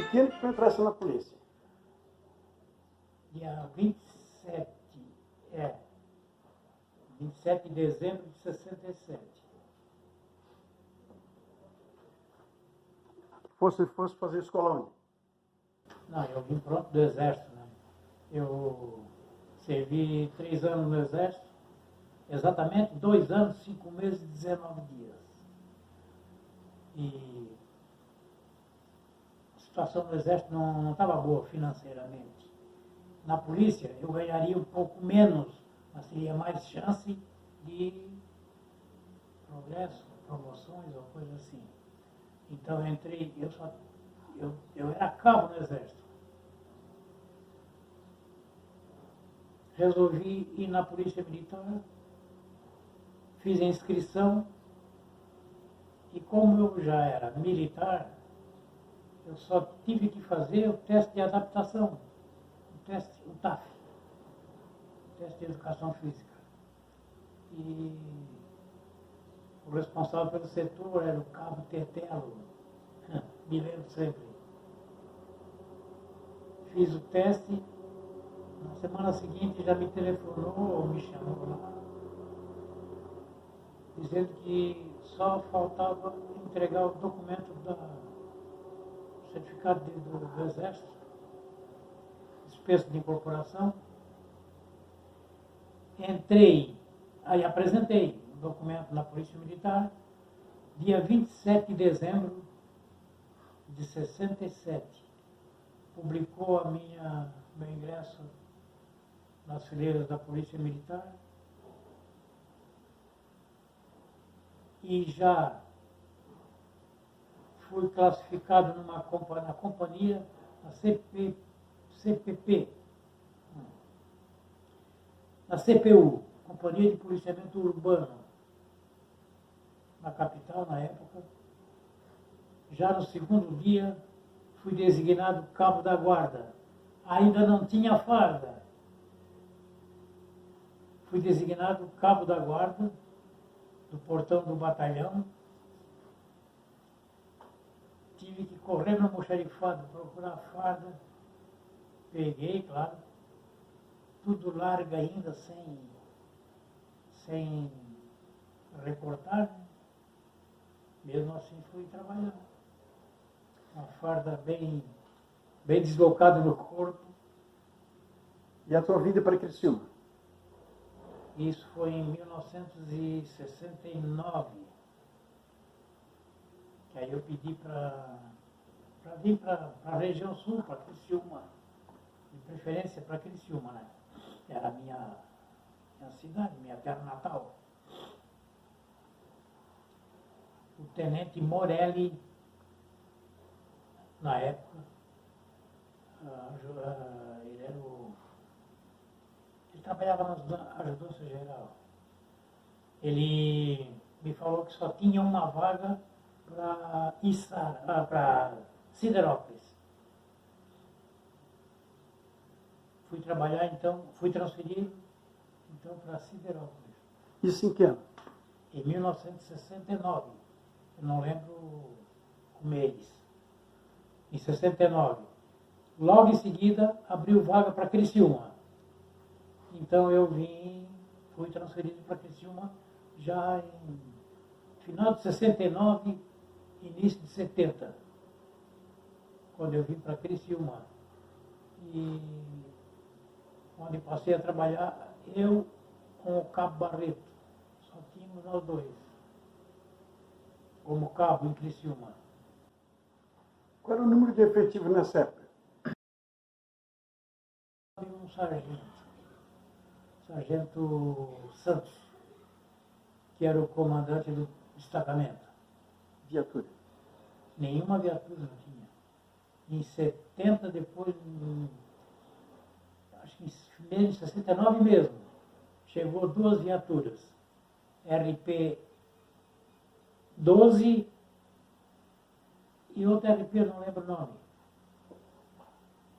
que ano que tu entraste na polícia? Dia 27 de dezembro de 67. Fosse fazer escola onde? Não, eu vim pronto do Exército, né? Eu servi 3 anos no Exército, exatamente 2 anos, 5 meses e 19 dias. E a situação no Exército não estava boa financeiramente. Na polícia eu ganharia um pouco menos, mas teria mais chance de progresso, promoções ou coisa assim. Então eu entrei, eu era cabo no Exército. Resolvi ir na Polícia Militar, fiz a inscrição e como eu já era militar, eu só tive que fazer o teste de adaptação, o TAF, o teste de educação física. E o responsável pelo setor era o cabo Tetelo, me lembro sempre. Fiz o teste, na semana seguinte já me telefonou ou me chamou lá, dizendo que só faltava entregar o documento do certificado do Exército, dispensa de incorporação. Entrei, aí apresentei o documento na Polícia Militar, dia 27 de dezembro de 67. Publicou meu ingresso nas fileiras da Polícia Militar e já fui classificado na companhia, na CPP, na CPU, Companhia de Policiamento Urbano, na capital na época. Já no segundo dia fui designado cabo da guarda. Ainda não tinha farda. Fui designado cabo da guarda do portão do batalhão. Tive que correr no almoxarifado, procurar a farda. Peguei, claro. Tudo larga ainda, sem recortar. Né? Mesmo assim fui trabalhar. Uma farda bem deslocada no corpo. E a tua vida para Criciúma? Isso foi em 1969. Que aí eu pedi para vir para a região sul, para Criciúma. De preferência para Criciúma, né? Era a minha cidade, minha terra natal. O tenente Morelli, na época, ele trabalhava na Ajudância Geral. Ele me falou que só tinha uma vaga para Siderópolis. Fui trabalhar então, fui transferido então para Siderópolis. Isso em que ano? Em 1969. Eu não lembro o mês. Em 69. Logo em seguida, abriu vaga para Criciúma. Então eu fui transferido para Criciúma já em final de 69, início de 70. Quando eu vim para Criciúma. E onde passei a trabalhar, eu com o Cabo Barreto. Só tínhamos nós dois. Como cabo em Criciúma. Qual era o número de efetivo nessa época? Um sargento Santos, que era o comandante do destacamento. Viatura? Nenhuma viatura não tinha. Em 70, depois, acho que em 69 mesmo, chegou 2 viaturas. RP 12 e outra RP, eu não lembro o nome.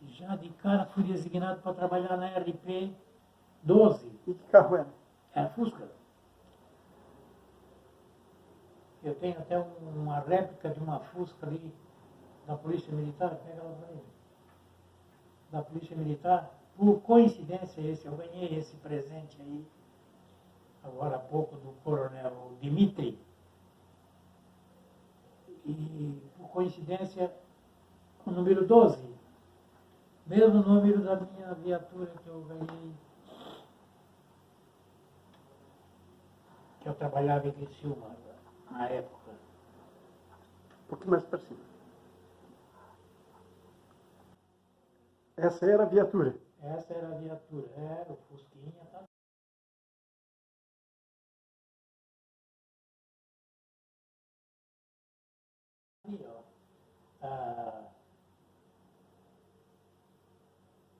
Já de cara fui designado para trabalhar na RP 12. E que carro era? Era Fusca. Eu tenho até uma réplica de uma Fusca ali, da Polícia Militar, pega ela para ele. Da Polícia Militar, por coincidência, eu ganhei esse presente aí, agora há pouco, do coronel Dimitri. E, por coincidência, o número 12, mesmo número da minha viatura que eu ganhei, que eu trabalhava em Criciúma na época. Um pouquinho mais para cima. Essa era a viatura. Essa era a viatura, era o Fusquinha, tá? Ali, ó. A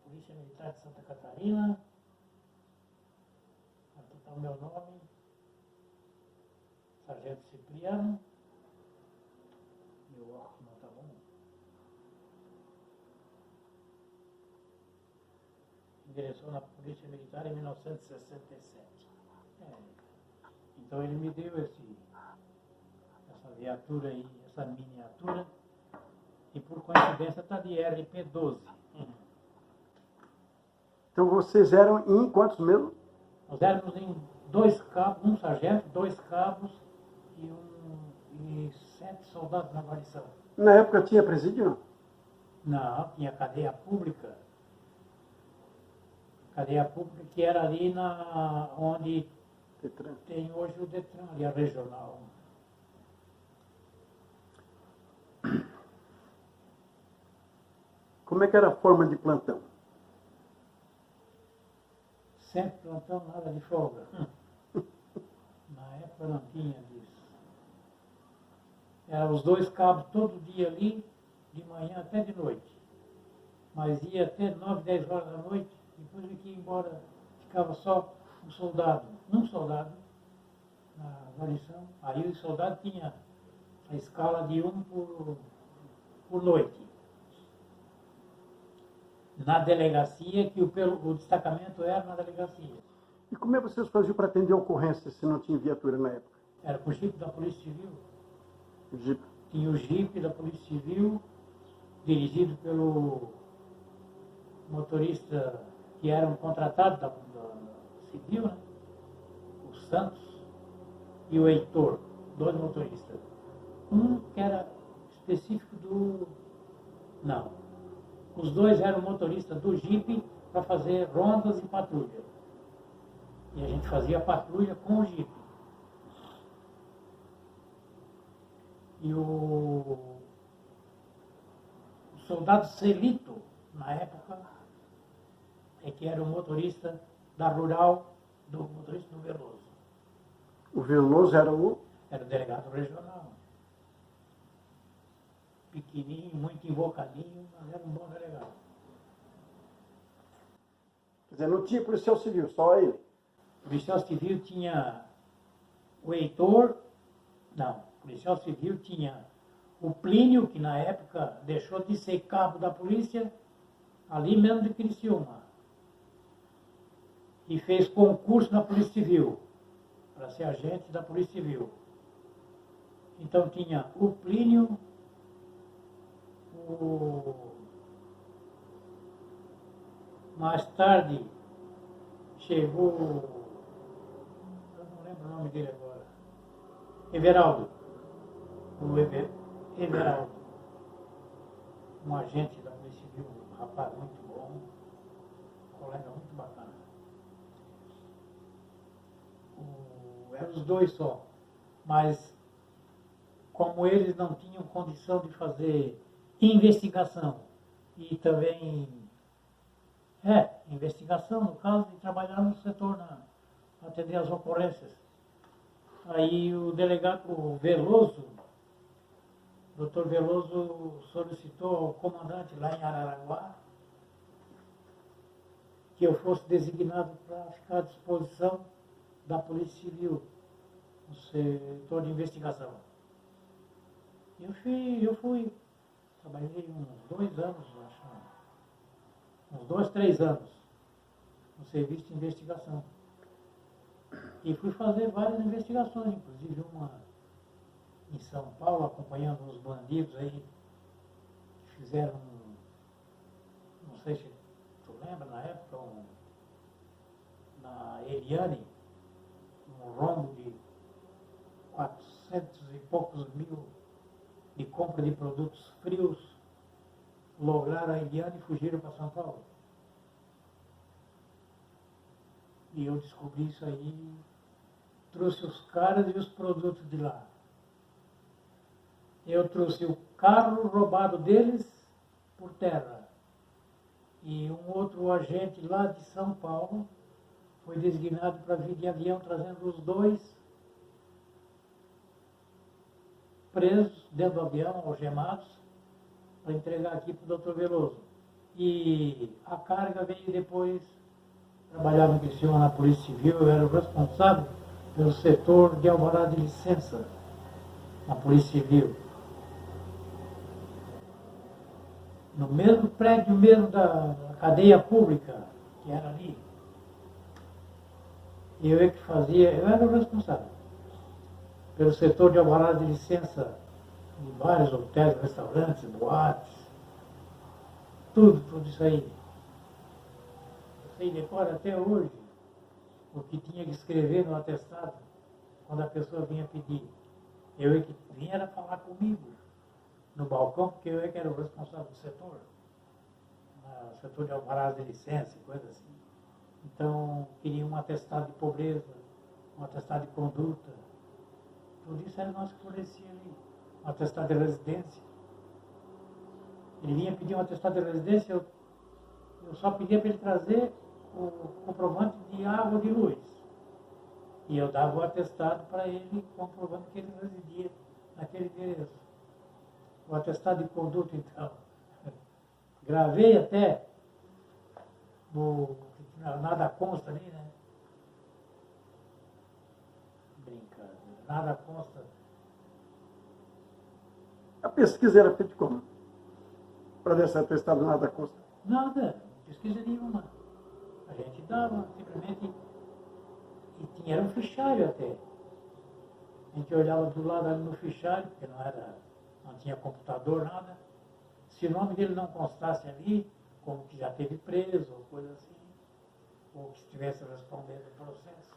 Polícia Militar de Santa Catarina. Aqui está o meu nome. Sargento Cipriano. Meu óculos não está bom. Ingressou na Polícia Militar em 1967. Então ele me deu essa viatura aí, essa miniatura, e por coincidência está de RP12. Então vocês eram em quantos mesmo? Nós éramos em 2 cabos, um sargento, 2 cabos e 7 soldados na guarnição. Na época tinha presídio? Não, tinha cadeia pública. Cadeia pública que era ali onde Detran. tem hoje o Detran, ali a regional. Como é que era a forma de plantão? Sempre plantão, nada de folga. Na época não tinha disso. Eram os 2 cabos todo dia ali, de manhã até de noite. Mas ia até 9, 10 horas da noite, depois eu ia embora, ficava só um soldado na guarnição. Aí o soldado tinha a escala de 1 por noite. Na delegacia, que o destacamento era na delegacia. E como é que vocês faziam para atender ocorrências se não tinha viatura na época? Era com o jipe da Polícia Civil. Jeep. Tinha o jipe da Polícia Civil, dirigido pelo motorista que era um contratado da Civil, né? O Santos e o Heitor, 2 motoristas. Um que era específico do... Não. Os 2 eram motoristas do jipe para fazer rondas e patrulha. E a gente fazia patrulha com o jipe. E o soldado Celito, na época, que era o motorista da Rural, do motorista do Veloso. O Veloso era o... Era o delegado regional. Pequenininho, muito invocadinho, mas era um bom delegado. Quer dizer, não tinha policial civil, só ele. O policial civil tinha o Heitor, não, o policial civil tinha o Plínio, que na época deixou de ser cabo da polícia, ali mesmo de Criciúma. E fez concurso na Polícia Civil, para ser agente da Polícia Civil. Então tinha o Plínio, mais tarde chegou, eu não lembro o nome dele agora, Everaldo. Everaldo, um agente da Polícia Civil, um rapaz muito bom, um colega muito bacana. Eram os 2 só, mas como eles não tinham condição de fazer investigação e também investigação no caso de trabalhar no setor atender as ocorrências. Aí o delegado, o Veloso, o doutor Veloso solicitou ao comandante lá em Araranguá que eu fosse designado para ficar à disposição da Polícia Civil, no setor de investigação. Eu fui, trabalhei uns 2 anos, acho, uns 2, 3 anos no serviço de investigação. E fui fazer várias investigações, inclusive uma em São Paulo, acompanhando uns bandidos aí fizeram, não sei se tu lembra, na época, na Eliane, um rombo de 400 e poucos mil de compra de produtos frios, lograram a Eliane e fugiram para São Paulo. E eu descobri isso aí, trouxe os caras e os produtos de lá. Eu trouxe o carro roubado deles por terra. E um outro agente lá de São Paulo foi designado para vir de avião trazendo os dois presos dentro do avião, algemados, para entregar aqui para o Dr. Veloso. E a carga veio depois. Trabalhava em Criciúma na Polícia Civil, eu era o responsável pelo setor de alvará de licença na Polícia Civil. No mesmo prédio mesmo da cadeia pública, que era ali. Eu é que fazia, eu era o responsável pelo setor de alvará de licença de vários hotéis, restaurantes, boates, tudo isso aí. Sei decora até hoje o que tinha que escrever no atestado quando a pessoa vinha pedir. Eu é que vinha era falar comigo no balcão, porque eu é que era o responsável do setor, no setor de alvarás de licença e coisa assim. Então, queria um atestado de pobreza, um atestado de conduta. Tudo isso era nós que fornecia ali. Um atestado de residência. Ele vinha pedir um atestado de residência, eu só pedia para ele trazer o comprovante de água ou de luz. E eu dava o atestado para ele, comprovando que ele residia naquele endereço. O atestado de conduta, então. Gravei até nada consta ali, né? Brincadeira, nada consta. A pesquisa era feita como? Para ver se atestado nada consta. Nada, pesquisa nenhuma. A gente dava, simplesmente, e tinha um fichário até. A gente olhava do lado ali no fichário, porque não tinha computador, nada. Se o nome dele não constasse ali, como que já teve preso, ou coisa assim, ou que estivesse respondendo o processo,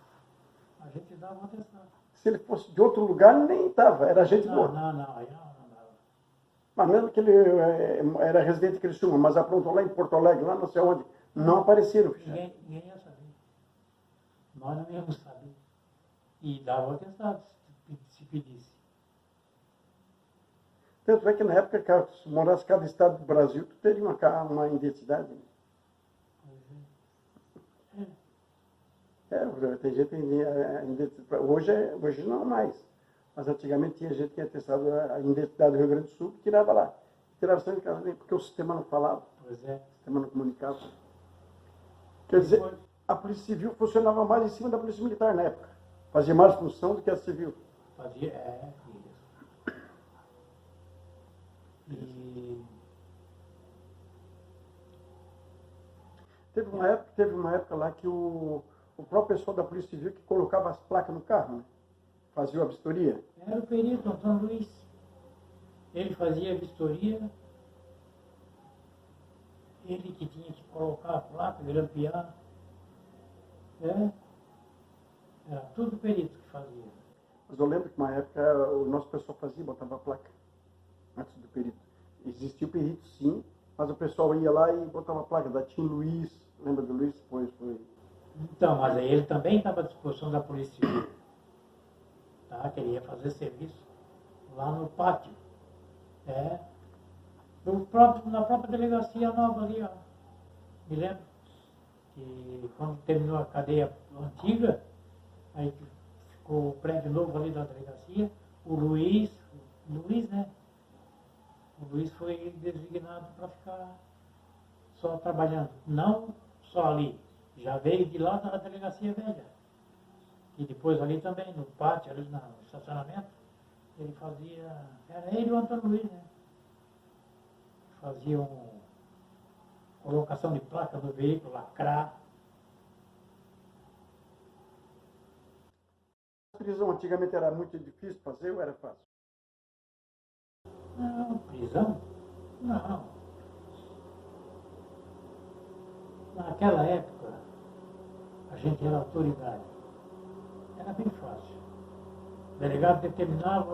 a gente dava um atestado. Se ele fosse de outro lugar, nem estava, era gente boa. Não, aí não dava. Mas mesmo que ele era residente de Criciúma, mas aprontou lá em Porto Alegre, lá não sei onde, não aparecia no fichário. Ninguém ia saber. Nós não íamos saber. E dava o atestado, se pedisse. Tanto é que na época, se morasse cada estado do Brasil, tu teria uma identidade. Tem gente que hoje não mais. Mas antigamente tinha gente que ia testado a identidade do Rio Grande do Sul e tirava lá. Tirava sempre porque o sistema não falava, Pois é. o sistema não comunicava. Quer dizer, a Polícia Civil funcionava mais em cima da Polícia Militar na época. Fazia mais função do que a civil. Fazia, isso. E Teve uma época lá que o próprio pessoal da Polícia Civil que colocava as placas no carro, né? Fazia a vistoria. era o perito Antônio Luiz. Ele fazia a vistoria, ele que tinha que colocar a placa, grampear. Era tudo o perito que fazia. Mas eu lembro que uma época o nosso pessoal botava a placa antes do perito. Existia o perito sim, mas o pessoal ia lá e botava a placa. Da Tim Luiz, lembra do Luiz? Depois foi. Então, mas aí ele também estava à disposição da Polícia Civil. Tá? Que ele ia fazer serviço lá no pátio. Na própria delegacia nova ali, ó. Me lembro que quando terminou a cadeia antiga, aí ficou o prédio novo ali da delegacia, o Luiz, né? O Luiz foi designado para ficar só trabalhando. Não só ali, já veio de lá da delegacia velha. E depois ali também, no pátio, ali no estacionamento, ele fazia. Era ele e o Antônio Luiz, né? Faziam colocação de placa no veículo, lacrar. A prisão antigamente era muito difícil fazer ou era fácil? Não, prisão? Não. naquela época, a gente era autoridade. Era bem fácil. O delegado determinava,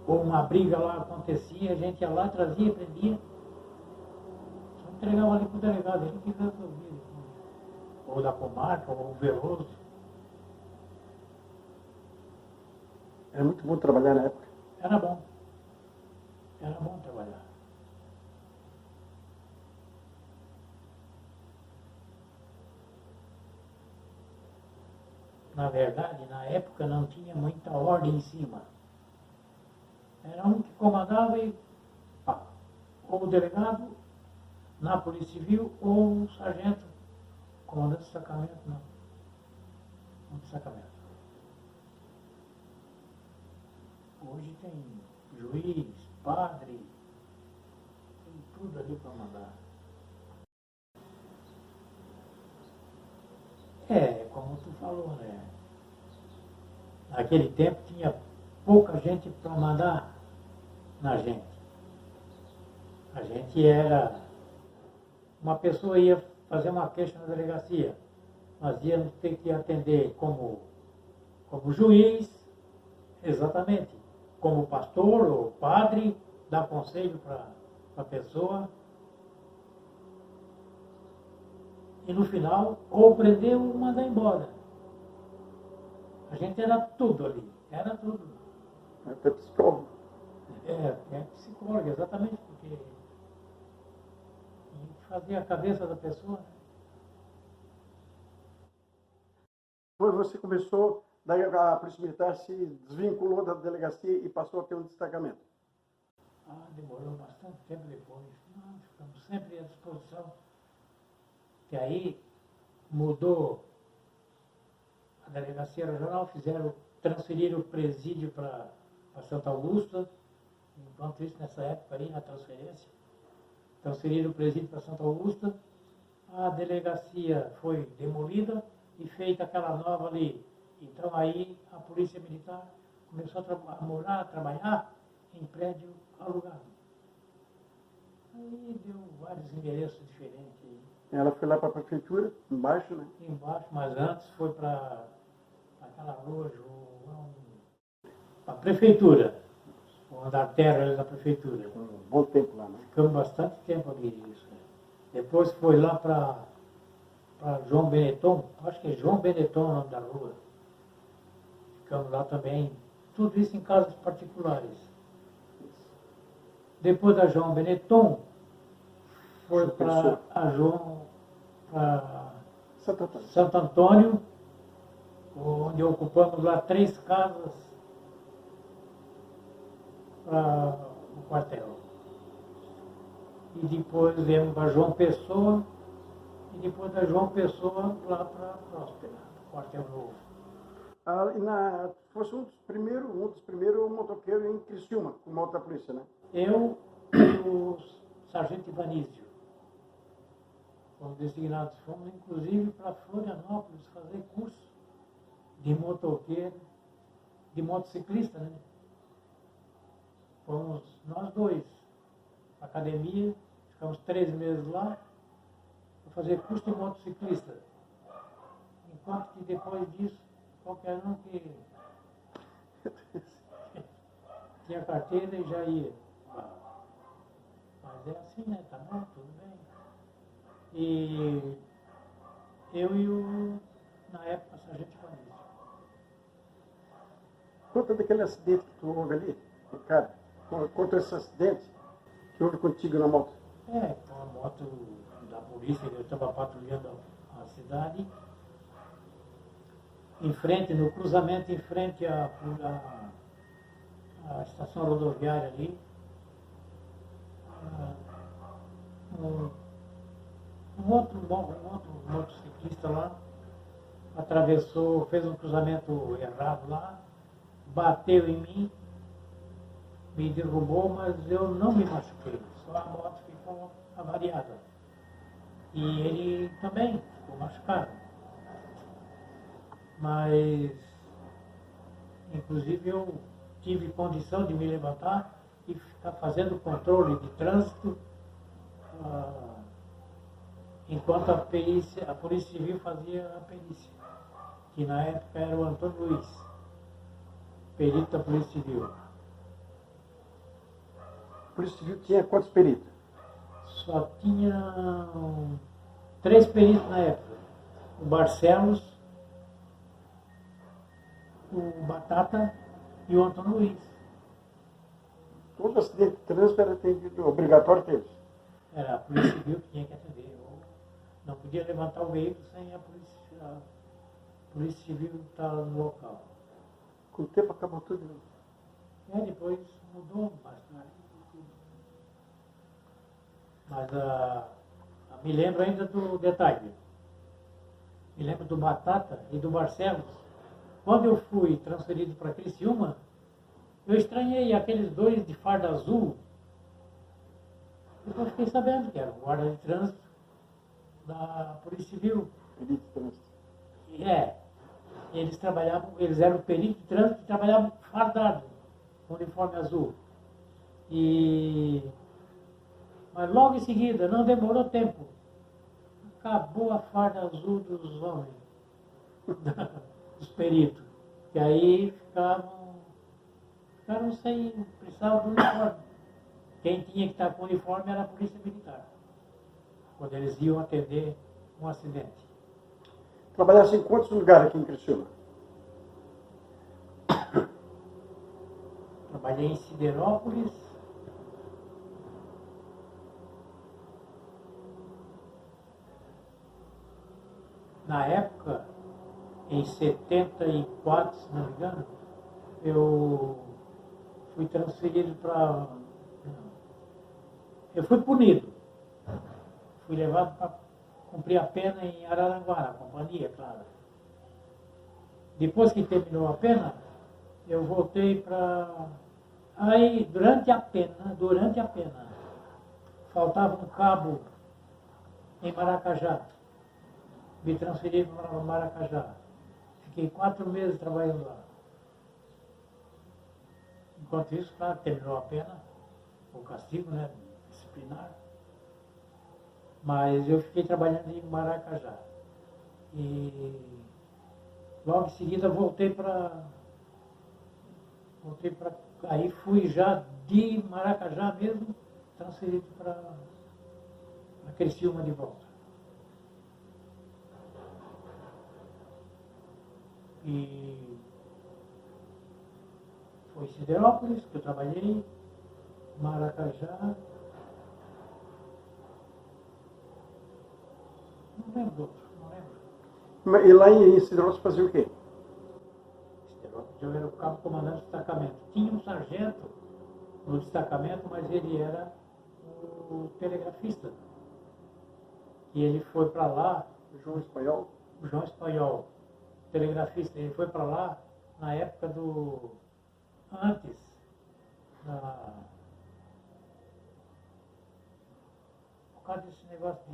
ou uma briga lá acontecia, a gente ia lá, trazia, prendia. Só entregava ali para o delegado, ele que resolvia. Ou da comarca, ou o Veloso. Era muito bom trabalhar na época. Era bom. Era bom trabalhar. Na verdade, na época não tinha muita ordem em cima. Era um que comandava e pá, ou o delegado na Polícia Civil ou o sargento comandante de destacamento, não. Um destacamento. Hoje tem juiz, padre, tem tudo ali para mandar. É, como tu falou, né? Naquele tempo tinha pouca gente para mandar na gente. A gente era... Uma pessoa ia fazer uma queixa na delegacia. Nós íamos ter que atender como juiz, exatamente, como pastor ou padre, dar conselho para a pessoa. E no final, ou prender ou mandar embora. A gente era tudo ali, era tudo. Até psicólogo. É psicólogo, exatamente, porque a gente fazia a cabeça da pessoa. Depois você começou, daí a Polícia Militar se desvinculou da delegacia e passou a ter um destacamento. Demorou bastante tempo depois. Não, ficamos sempre à disposição. Que aí mudou a delegacia regional, transferiram o presídio para Santa Augusta, enquanto isso nessa época aí, na transferência, transferiram o presídio para Santa Augusta, a delegacia foi demolida e feita aquela nova ali. Então aí a Polícia Militar começou a morar, a trabalhar em prédio alugado. Aí deu vários endereços diferentes aí. Ela foi lá para a prefeitura, embaixo, né? Embaixo, mas antes foi para aquela rua, a prefeitura, o andar terra ali da prefeitura. Um bom tempo lá, né? Ficamos bastante tempo ali nisso. Né? Depois foi lá para João Benetton, acho que é João Benetton o nome da rua. Ficamos lá também, tudo isso em casas particulares. Depois da João Benetton, foi para Santo Antônio, onde ocupamos lá 3 casas para o quartel. E depois viemos para João Pessoa, e depois da João Pessoa lá para Próspera, quartel novo. Fosse um dos primeiros motoqueiros em Criciúma, com moto da polícia, né? Eu e o sargento Ivanísio. Fomos designados, fomos inclusive para Florianópolis fazer curso de motoqueiro, de motociclista, né? Fomos nós dois, para academia, ficamos 3 meses lá, para fazer curso de motociclista. Enquanto que depois disso, qualquer um que tinha carteira e já ia. Mas é assim, né? Tá bom, tudo bem. E eu na época, sargento Ivanísio. Conta daquele acidente que tu houve ali, cara. Conta esse acidente que houve contigo na moto. Foi uma moto da polícia, eu estava patrulhando a cidade. Em frente, no cruzamento, em frente à estação rodoviária ali. Um outro motociclista lá atravessou, fez um cruzamento errado lá, bateu em mim, me derrubou, mas eu não me machuquei, só a moto ficou avariada. E ele também ficou machucado. Mas, inclusive, eu tive condição de me levantar e ficar fazendo controle de trânsito enquanto a Polícia Civil fazia a perícia, que na época era o Antônio Luiz, perito da Polícia Civil. A Polícia Civil tinha quantos peritos? Só tinha 3 peritos na época. O Barcelos, o Batata e o Antônio Luiz. Todo acidente de trânsito era atendido, obrigatório deles. Era a Polícia Civil que tinha que atender. Não podia levantar o veículo sem a Polícia Civil estar no local. Com o tempo acabou tudo. Depois mudou bastante. Mas me lembro ainda do detalhe. Me lembro do Batata e do Barcelos. Quando eu fui transferido para Criciúma, eu estranhei aqueles 2 de farda azul. Depois fiquei sabendo que era o guarda de trânsito da Polícia Civil. Perito de trânsito. Eles eram peritos de trânsito que trabalhavam fardado, com uniforme azul. Mas logo em seguida, não demorou tempo, acabou a farda azul dos homens, dos peritos, que aí ficaram sem, precisavam do uniforme. Quem tinha que estar com o uniforme era a Polícia Militar, quando eles iam atender um acidente. Trabalhasse em quantos lugares aqui em Criciúma? Trabalhei em Siderópolis, na época, em 74, se não me engano, eu fui transferido para... Eu fui punido. Fui levado para cumprir a pena em Araranguá, na companhia, claro. Depois que terminou a pena, eu voltei para... Aí, durante a pena, faltava um cabo em Maracajá. Me transferi para Maracajá. Fiquei 4 meses trabalhando lá. Enquanto isso, claro, terminou a pena, o castigo, né, disciplinar. Mas eu fiquei trabalhando em Maracajá. E logo em seguida voltei para... Aí fui já de Maracajá mesmo, transferido para Criciúma de volta. E foi Siderópolis, que eu trabalhei, Maracajá. Não lembro do outro, não lembro. E lá em Siderópolis fazia o quê? Siderópolis, eu era o cabo comandante do destacamento. Tinha um sargento no destacamento, mas ele era o telegrafista. E ele foi para lá. João Espanhol? O João Espanhol, telegrafista, ele foi para lá na época antes por causa desse negócio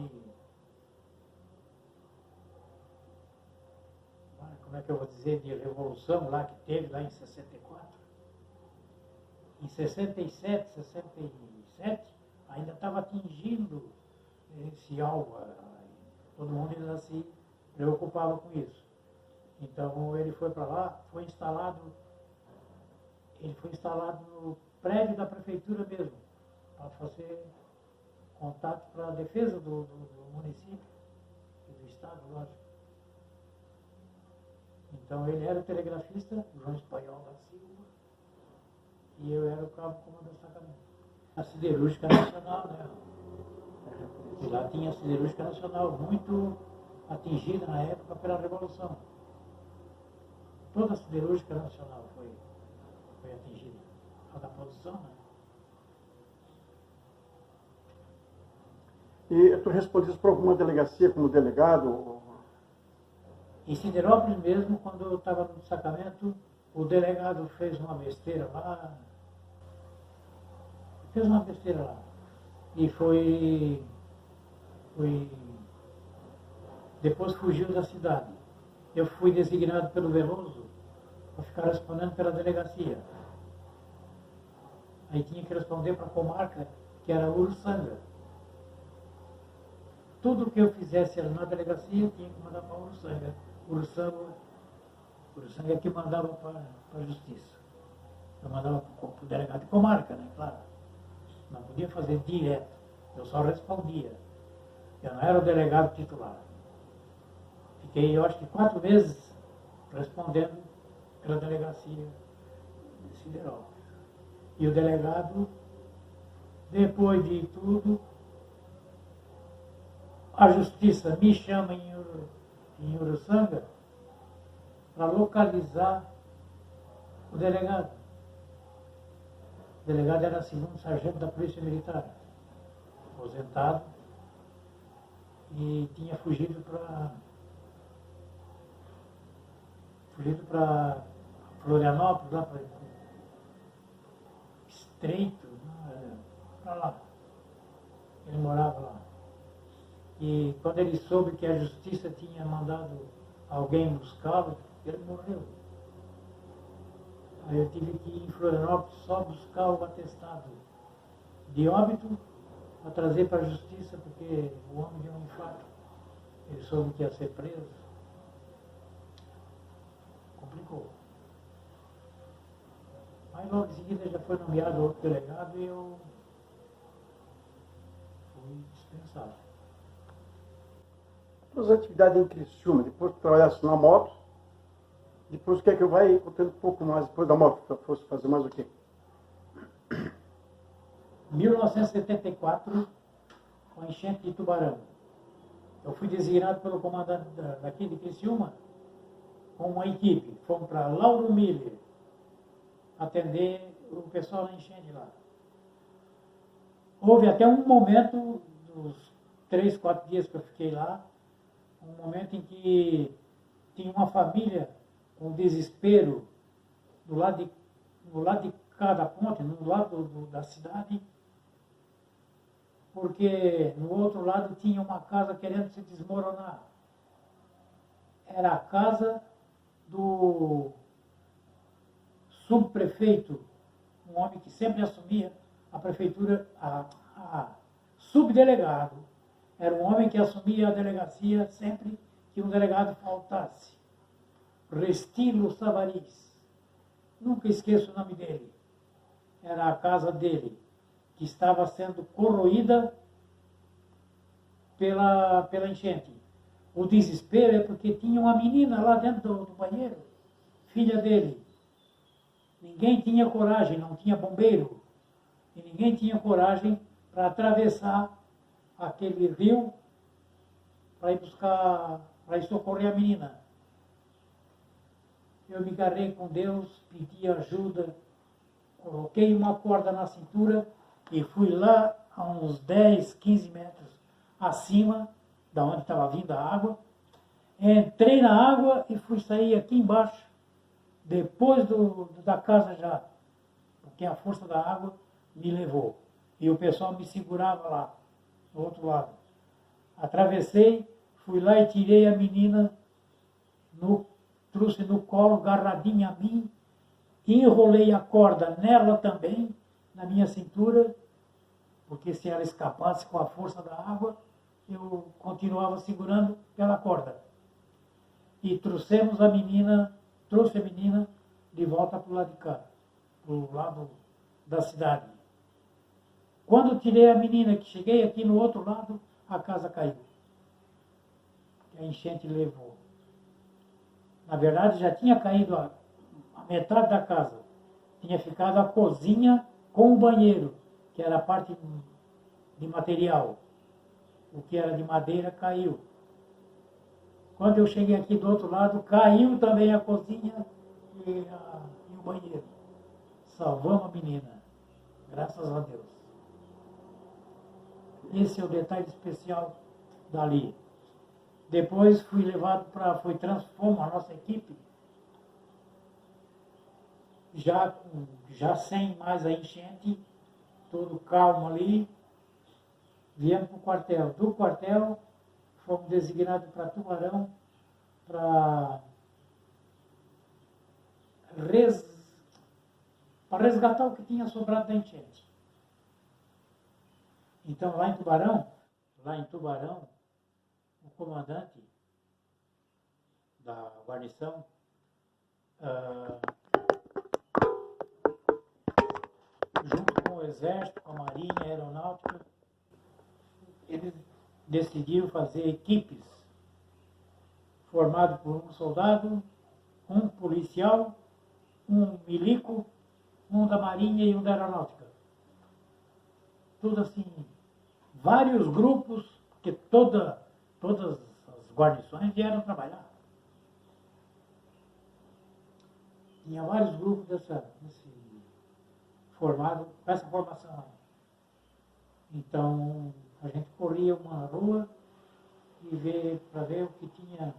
como é que eu vou dizer, de revolução lá que teve lá em 64. Em 67, ainda estava atingindo esse alvo. Todo mundo ainda se preocupava com isso. Então ele foi para lá, foi instalado no prédio da prefeitura mesmo, para fazer contato para a defesa do município e do estado, lógico. Então ele era o telegrafista, João Espanhol da Silva, e eu era o cabo comandante do destacamento. A Siderúrgica Nacional, né? E lá tinha a Siderúrgica Nacional, muito atingida na época pela Revolução. Toda a Siderúrgica Nacional foi atingida. A da produção, né? E tu respondias para alguma delegacia como delegado? Em Siderópolis mesmo, quando eu estava no destacamento, o delegado fez uma besteira lá. E depois fugiu da cidade. Eu fui designado pelo Veloso para ficar respondendo pela delegacia. Aí tinha que responder para a comarca, que era Uruçanga. tudo que eu fizesse na delegacia tinha que mandar para Uruçanga. Uruçanga é que mandava para a justiça. Eu mandava para o delegado de comarca, né? Claro. Não podia fazer direto. Eu só respondia. Eu não era o delegado titular. Fiquei, eu acho que 4 meses respondendo pela delegacia de Siderópolis. E o delegado, depois de tudo, a justiça me chama em Uruçanga para localizar o delegado. O delegado era segundo sargento da Polícia Militar, aposentado, e tinha fugido para Florianópolis, lá para Estreito, para lá. Ele morava lá. E quando ele soube que a justiça tinha mandado alguém buscá-lo, ele morreu. Aí eu tive que ir em Florianópolis só buscar o atestado de óbito para trazer para a justiça, porque o homem deu um infarto. Ele soube que ia ser preso. Complicou. Mas logo em seguida já foi nomeado outro delegado e eu fui dispensado. As atividades em Criciúma, depois que trabalhasse na moto, depois o que é que eu vai contando um pouco mais, depois da moto, que eu fosse fazer mais o quê? 1974, com a enchente de Tubarão. Eu fui designado pelo comandante daqui de Criciúma com uma equipe. Fomos para Lauro Miller atender o pessoal na enchente lá. Houve até um momento, dos 3, 4 dias que eu fiquei lá, um momento em que tinha uma família com desespero do lado de cada ponte, no lado da cidade, porque no outro lado tinha uma casa querendo se desmoronar. Era a casa do subprefeito, um homem que sempre assumia a prefeitura, subdelegado. Era um homem que assumia a delegacia sempre que um delegado faltasse. Restilo Savariz. Nunca esqueço o nome dele. Era a casa dele, que estava sendo corroída pela enchente. O desespero é porque tinha uma menina lá dentro do banheiro, filha dele. Ninguém tinha coragem, não tinha bombeiro. E ninguém tinha coragem para atravessar aquele rio para ir buscar, para ir socorrer a menina. Eu me agarrei com Deus, pedi ajuda, coloquei uma corda na cintura e fui lá a uns 10, 15 metros acima da onde estava vindo a água. Entrei na água e fui sair aqui embaixo, depois da casa já, porque a força da água me levou. E o pessoal me segurava lá, do outro lado. Atravessei, fui lá e tirei a menina, trouxe no colo, agarradinha a mim, enrolei a corda nela também, na minha cintura, porque se ela escapasse com a força da água, eu continuava segurando pela corda. E trouxe a menina de volta para o lado de cá, para o lado da cidade. Quando tirei a menina, que cheguei aqui no outro lado, a casa caiu. A enchente levou. Na verdade, já tinha caído a metade da casa. Tinha ficado a cozinha com o banheiro, que era a parte de material. O que era de madeira caiu. Quando eu cheguei aqui do outro lado, caiu também a cozinha e o banheiro. Salvamos a menina. Graças a Deus. Esse é o detalhe especial dali. Depois fui levado foi transformado a nossa equipe, já sem mais a enchente, tudo calmo ali, viemos para o quartel. Do quartel, fomos designados para Tubarão, para resgatar o que tinha sobrado da enchente. Então, lá em Tubarão, o comandante da guarnição junto com o Exército, com a Marinha, a Aeronáutica, eles decidiram fazer equipes formadas por um soldado, um policial, um milico, um da Marinha e um da Aeronáutica. Tudo assim, vários grupos, porque todas as guarnições vieram trabalhar. Tinha vários grupos formados com essa formação. Então, a gente corria uma rua e para ver o que tinha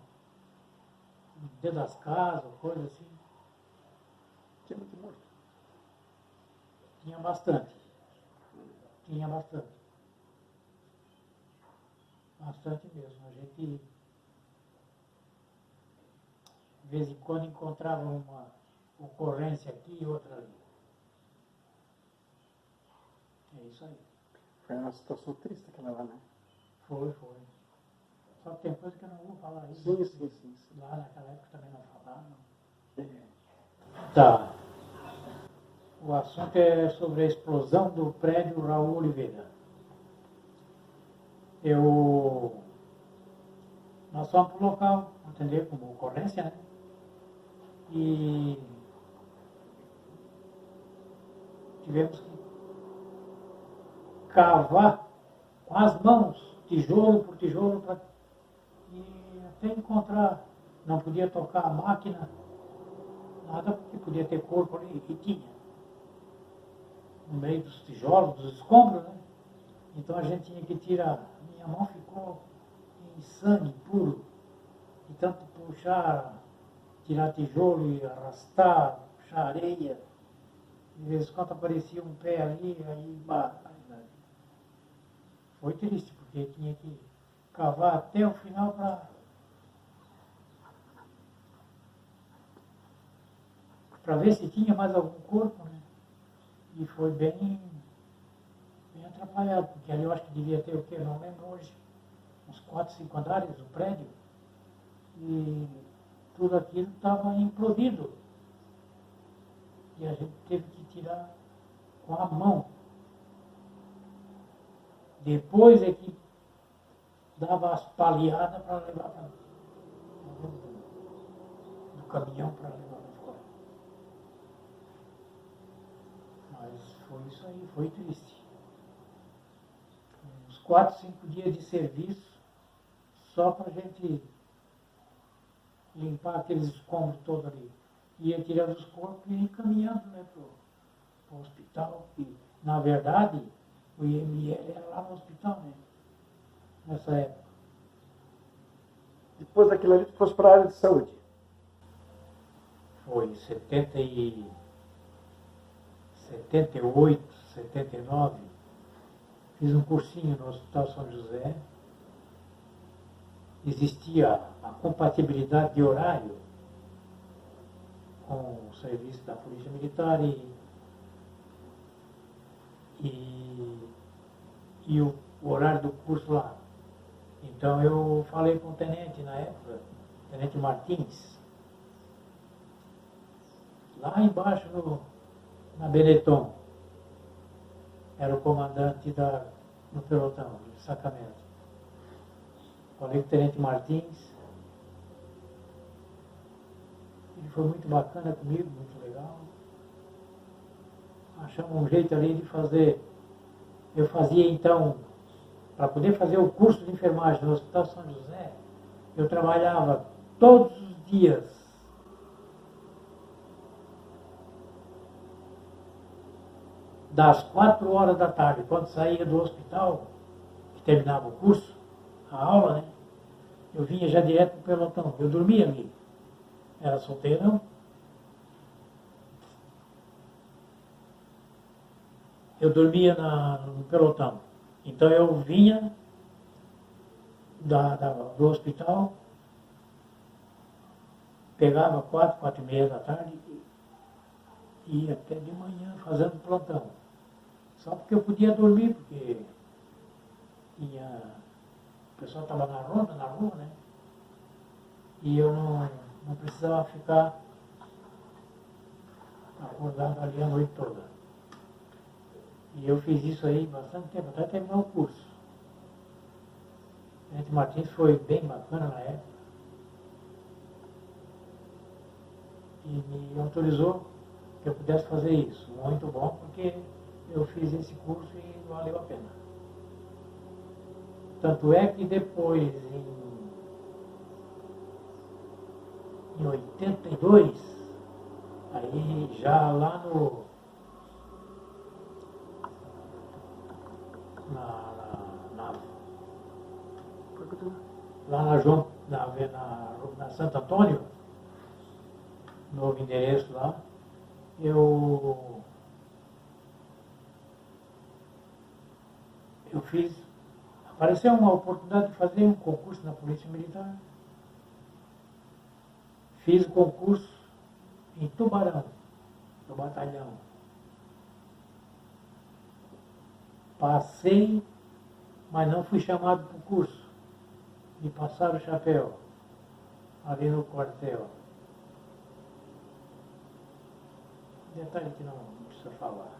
dentro das casas, coisa assim. Tinha muito morto. Tinha bastante. Tinha bastante. Bastante mesmo. A gente, de vez em quando, encontrava uma ocorrência aqui e outra ali. É isso aí. Foi uma situação triste aquela lá, né? Foi. Só que tem coisa que eu não vou falar aí. Sim. Lá naquela época também não falaram. É. Tá. O assunto é sobre a explosão do prédio Raul Oliveira. Nós fomos para o local, atender como ocorrência, né? E tivemos que cavar com as mãos, tijolo por tijolo, e até encontrar. Não podia tocar a máquina, nada, porque podia ter corpo ali, e tinha. No meio dos tijolos, dos escombros, né? Então a gente tinha que tirar. Minha mão ficou em sangue puro, de tanto puxar, tirar tijolo e arrastar, puxar areia. De vez em quando aparecia um pé ali, aí foi triste, porque tinha que cavar até o final para ver se tinha mais algum corpo, né? E foi bem atrapalhado, porque ali eu acho que devia ter o quê? Não lembro hoje. Uns 4, 5 andares do prédio. E tudo aquilo estava implodido. E a gente teve que tirar com a mão. Depois é que dava as paliadas para levar para do caminhão para levar para fora. Mas foi isso aí, foi triste. Uns 4, 5 dias de serviço só para a gente limpar aqueles escombros todos ali. Ia tirando os corpos e encaminhando, né, para o hospital. E, na verdade, o IML era lá no hospital, né? Nessa época. Depois daquilo ali, tu fosse para a área de saúde. Foi em 78, 79. Fiz um cursinho no Hospital São José. Existia a compatibilidade de horário com o serviço da Polícia Militar e o horário do curso lá. Então eu falei com o tenente na época, tenente Martins, lá embaixo na Benetton, era o comandante do pelotão, do destacamento. Falei com o tenente Martins, ele foi muito bacana comigo, muito legal. Achamos um jeito ali de fazer. Eu fazia então, para poder fazer o curso de enfermagem no Hospital São José, eu trabalhava todos os dias. Das 4 horas da tarde, quando saía do hospital, que terminava o curso, a aula, né? Eu vinha já direto pro pelotão. Eu dormia ali. Era solteirão. Eu dormia no pelotão. Então eu vinha do hospital, pegava 4, 4 e meia da tarde e ia até de manhã fazendo plantão. Só porque eu podia dormir, porque tinha pessoal estava na ronda, na rua, né? E eu não precisava ficar acordado ali a noite toda. E eu fiz isso aí bastante tempo, até terminar o curso. O Tenente Martins foi bem bacana na época. E me autorizou que eu pudesse fazer isso. Muito bom, porque eu fiz esse curso e valeu a pena. Tanto é que depois, em 82, aí já lá no... lá na Santo Antônio, novo endereço lá, eu fiz, apareceu uma oportunidade de fazer um concurso na Polícia Militar. Fiz o concurso em Tubarão, no batalhão. Passei, mas não fui chamado para o curso. Me passaram o chapéu ali no quartel. Detalhe que não precisa falar.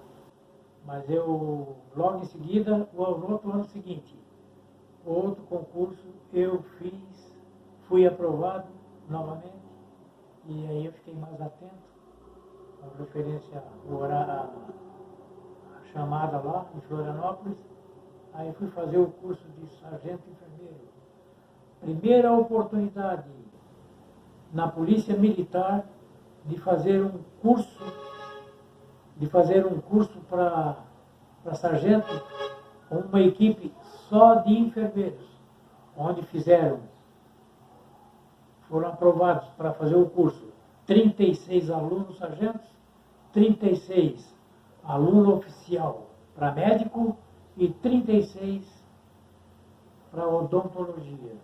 Mas eu, logo em seguida, no outro ano seguinte, outro concurso eu fiz, fui aprovado novamente, e aí eu fiquei mais atento, com referência à chamada lá em Florianópolis. Aí fui fazer o curso de sargento enfermeiro. Primeira oportunidade na Polícia Militar de fazer um curso para sargento, com uma equipe só de enfermeiros, onde foram aprovados para fazer o curso 36 alunos sargentos, 36 aluno oficial para médico e 36 para odontologia.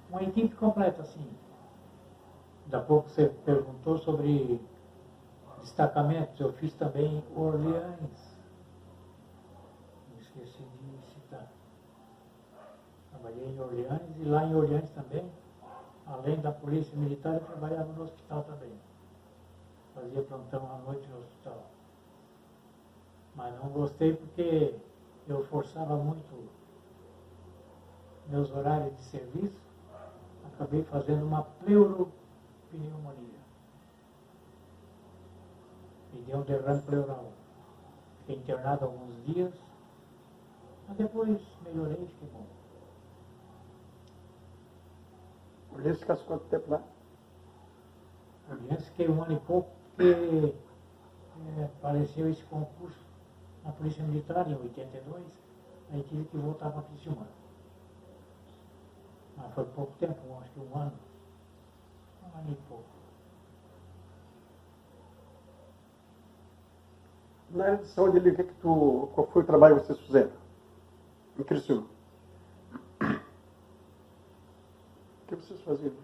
Uma equipe completa, assim. Da pouco você perguntou sobre destacamentos. Eu fiz também Orleans. Me esqueci de citar. Trabalhei em Orleans, e lá em Orleans também, além da Polícia Militar, eu trabalhava no hospital também. Fazia plantão à noite no hospital. Mas não gostei porque eu forçava muito meus horários de serviço. Acabei fazendo uma pleuropneumonia. Me deu um derrame pleural. Fiquei internado alguns dias, mas depois melhorei e fiquei bom. Orleans ficasse quanto tempo lá? Orleans fiquei 1 ano e pouco, porque apareceu esse concurso na Polícia Militar em 82, aí tive que voltar para Criciúma. Mas foi pouco tempo, acho que 1 ano. 1 ano e pouco. Na área de saúde ali, qual foi o trabalho que vocês fizeram? Em Criciúma. O que vocês faziam?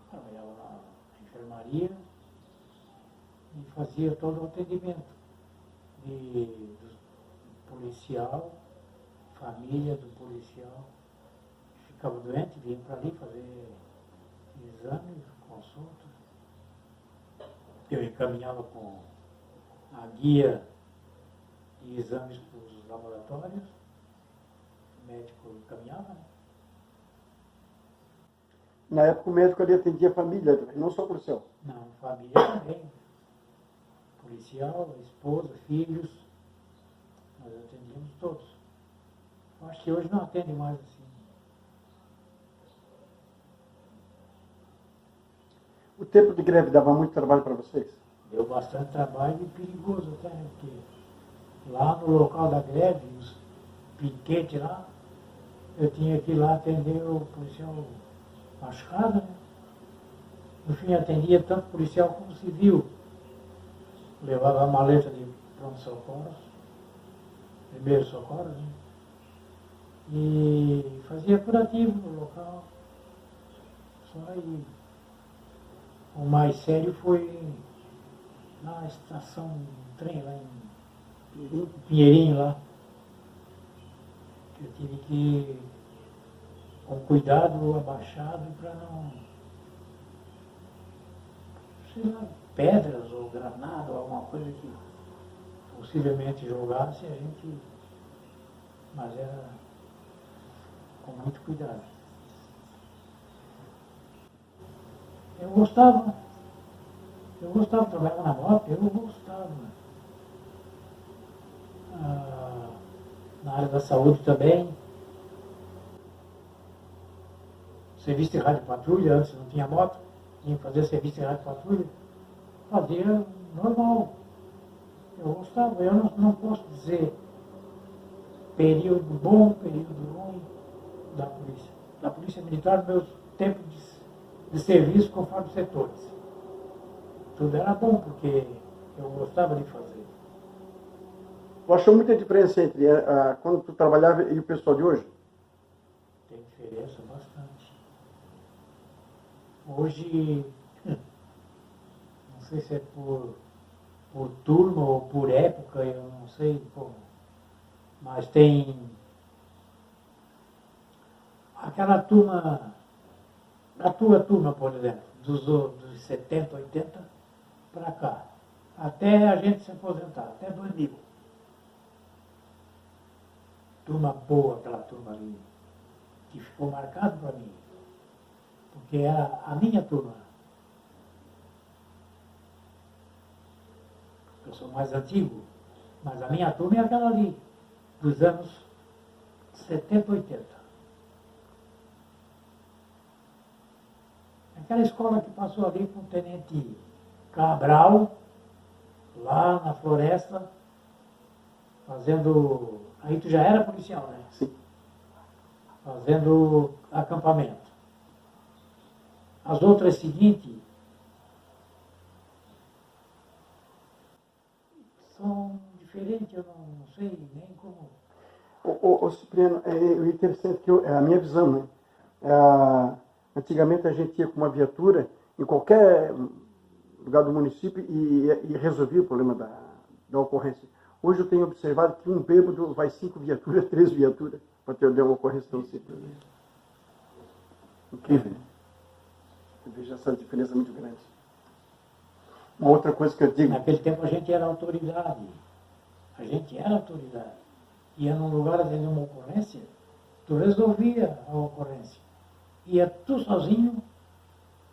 Trabalhava na enfermaria e fazia todo o atendimento do policial, família do policial. Ficava doente, vinha para ali fazer exames, consultas. Eu encaminhava com a guia de exames para os laboratórios. O médico encaminhava, né? Na época o médico ali atendia a família, não só o policial. Não, família também. Policial, esposa, filhos. Nós atendíamos todos. Eu acho que hoje não atende mais assim. O tempo de greve dava muito trabalho para vocês? Deu bastante trabalho e perigoso até, né? Porque lá no local da greve, os piquetes lá, eu tinha que ir lá atender o policial machucado, né? No fim, atendia tanto policial como civil. Levava a maleta de pronto-socorros, primeiro socorro, né? E fazia curativo no local. Só aí. O mais sério foi na estação de trem, lá em Pinheirinho, lá. Eu tive que ir com cuidado abaixado para não, sei lá, pedras ou granada ou alguma coisa que possivelmente jogasse a gente, mas era com muito cuidado. Eu gostava de trabalhar na moto, eu gostava. Na área da saúde também. Serviço de rádio patrulha, antes não tinha moto, tinha que fazer serviço de rádio patrulha. Fazia normal. Eu gostava, eu não posso dizer período bom, período ruim da polícia. Da polícia militar, meus tempos de serviço conforme setores. Tudo era bom, porque eu gostava de fazer. Tu achou muita diferença entre quando tu trabalhava e o pessoal de hoje? Tem diferença bastante. Hoje, não sei se é por turma ou por época, eu não sei como, mas tem aquela turma, a tua turma, por exemplo, dos 70, 80 para cá, até a gente se aposentar, até 2000. Turma boa, aquela turma ali, que ficou marcado para mim, porque era a minha turma. Eu sou mais antigo, mas a minha turma é aquela ali, dos anos 70, 80. Aquela escola que passou ali com o tenente Cabral, lá na floresta, fazendo... Aí tu já era policial, né? Sim. Fazendo acampamento. As outras seguintes são diferentes, eu não sei nem como... Ô Cipriano, é interessante que é a minha visão, né? Antigamente a gente ia com uma viatura em qualquer lugar do município e resolvia o problema da ocorrência. Hoje eu tenho observado que um bêbado vai 5 viaturas, 3 viaturas para ter uma ocorrência tão simples. Incrível. Eu vejo essa diferença muito grande. Uma outra coisa que eu digo... Naquele tempo a gente era autoridade. A gente era autoridade. Ia num lugar de uma ocorrência, tu resolvia a ocorrência. Ia tu sozinho,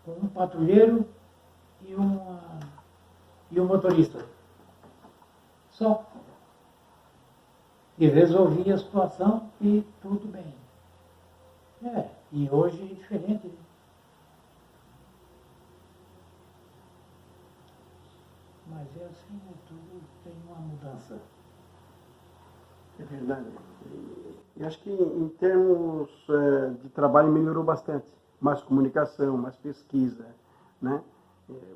com um patrulheiro e um motorista. Só. E resolvia a situação e tudo bem. E hoje é diferente. Né? Mas é assim, tudo tem uma mudança. É verdade. E acho que em termos de trabalho melhorou bastante. Mais comunicação, mais pesquisa, né?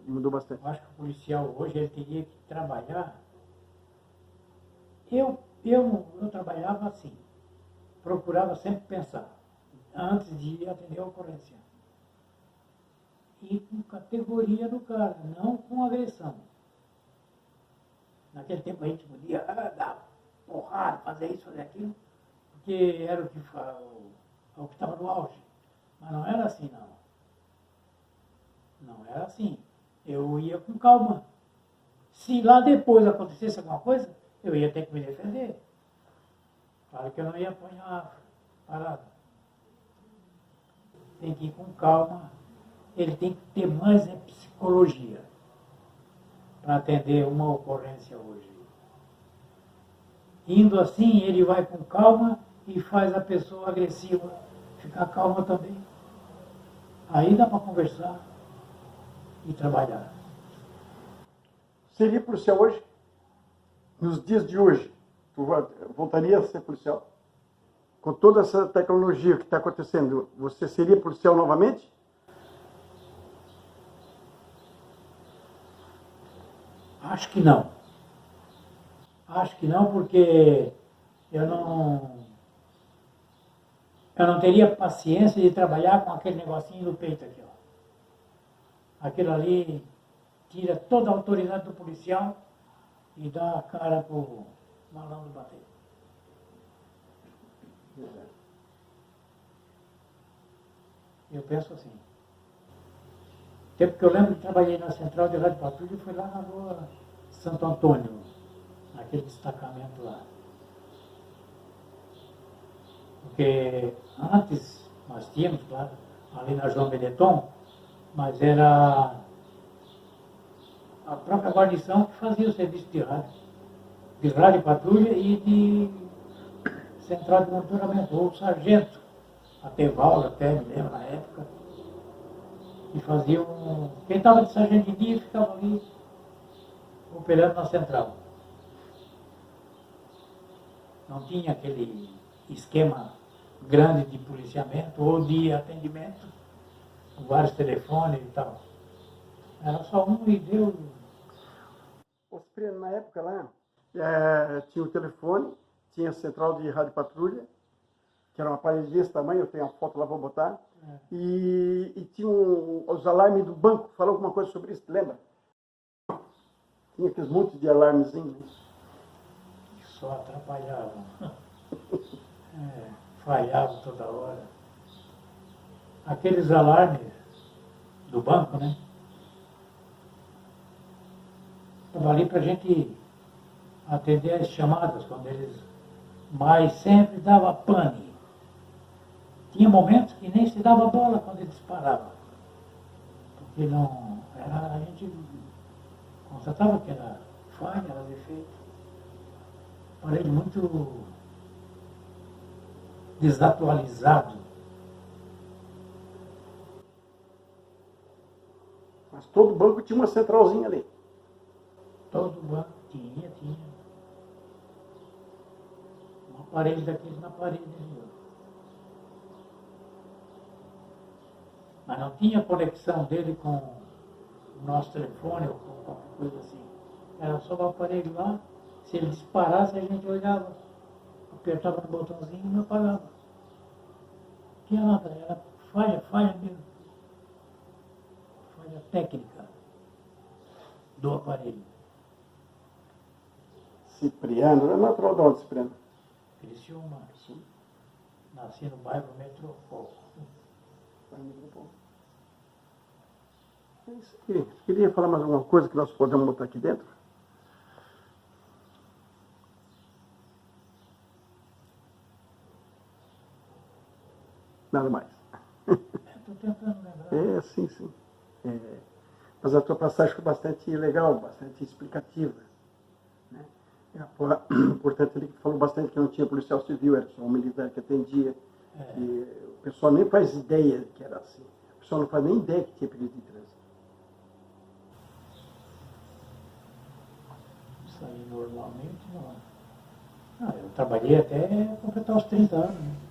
Mudou bastante. Eu acho que o policial hoje ele teria que trabalhar. Eu trabalhava assim. Procurava sempre pensar, antes de atender a ocorrência. E com categoria do cara, não com agressão. Naquele tempo a gente podia dar porrada, fazer isso, fazer aquilo, porque era o que estava no auge. Mas não era assim, não. Não era assim. Eu ia com calma. Se lá depois acontecesse alguma coisa, eu ia ter que me defender. Claro que eu não ia apanhar parado. Tem que ir com calma. Ele tem que ter mais psicologia para atender uma ocorrência hoje. Indo assim, ele vai com calma e faz a pessoa agressiva ficar calma também. Aí dá para conversar e trabalhar. Seria policial hoje? Nos dias de hoje, tu voltaria a ser policial? Com toda essa tecnologia que está acontecendo, você seria policial novamente? Acho que não. Acho que não, porque eu não teria paciência de trabalhar com aquele negocinho no peito aqui, ó. Aquilo ali tira toda a autoridade do policial e dá a cara pro malandro bater. Eu penso assim. O tempo que eu lembro que trabalhei na central de rádio patrulha foi lá na rua Santo Antônio, naquele destacamento lá. Porque antes nós tínhamos, claro, ali na João Benetton, mas era a própria guarnição que fazia o serviço de rádio patrulha e de central de monitoramento, ou sargento, até Valga, até me lembro na época, e faziam. Quem estava de sargento de dia ficava ali operando na central. Não tinha aquele esquema grande de policiamento ou de atendimento, com vários telefones e tal. Era só um e deu. Ô, Cipriano, na época lá, tinha o telefone, tinha a central de rádio patrulha, que era um aparelho desse tamanho, eu tenho a foto lá, vou botar, e tinha os alarmes do banco. Falou alguma coisa sobre isso, lembra? Tinha aqueles montes de alarmezinhos. Que só atrapalhavam. Falhavam toda hora. Aqueles alarmes do banco, né? Estava ali para a gente atender as chamadas, quando eles. Mas sempre dava pane. Tinha momentos que nem se dava bola quando eles paravam. Porque não. A gente constatava que era falha, era defeito. Aparelho muito desatualizado. Mas todo banco tinha uma centralzinha ali. Todo banco tinha. Um aparelho daqueles na parede. Mas não tinha conexão dele com o nosso telefone ou com qualquer coisa assim. Era só o aparelho lá. Se ele disparasse, a gente olhava, apertava no botãozinho e não apagava. Não tinha nada, era falha mesmo. Falha técnica do aparelho. Cipriano, é natural de onde, Cipriano? Criciúma. Nasci no bairro Metropol. É isso aqui. Queria falar mais alguma coisa que nós podemos botar aqui dentro? Nada mais. Estou tentando lembrar. Sim. Mas a tua passagem foi bastante legal, bastante explicativa. Né? Portanto, ele falou bastante que não tinha policial civil, era só um militar que atendia. Que o pessoal nem faz ideia que era assim. O pessoal não faz nem ideia que tinha perigo de trânsito. Isso aí normalmente não. Eu trabalhei até completar os 30 anos. Né?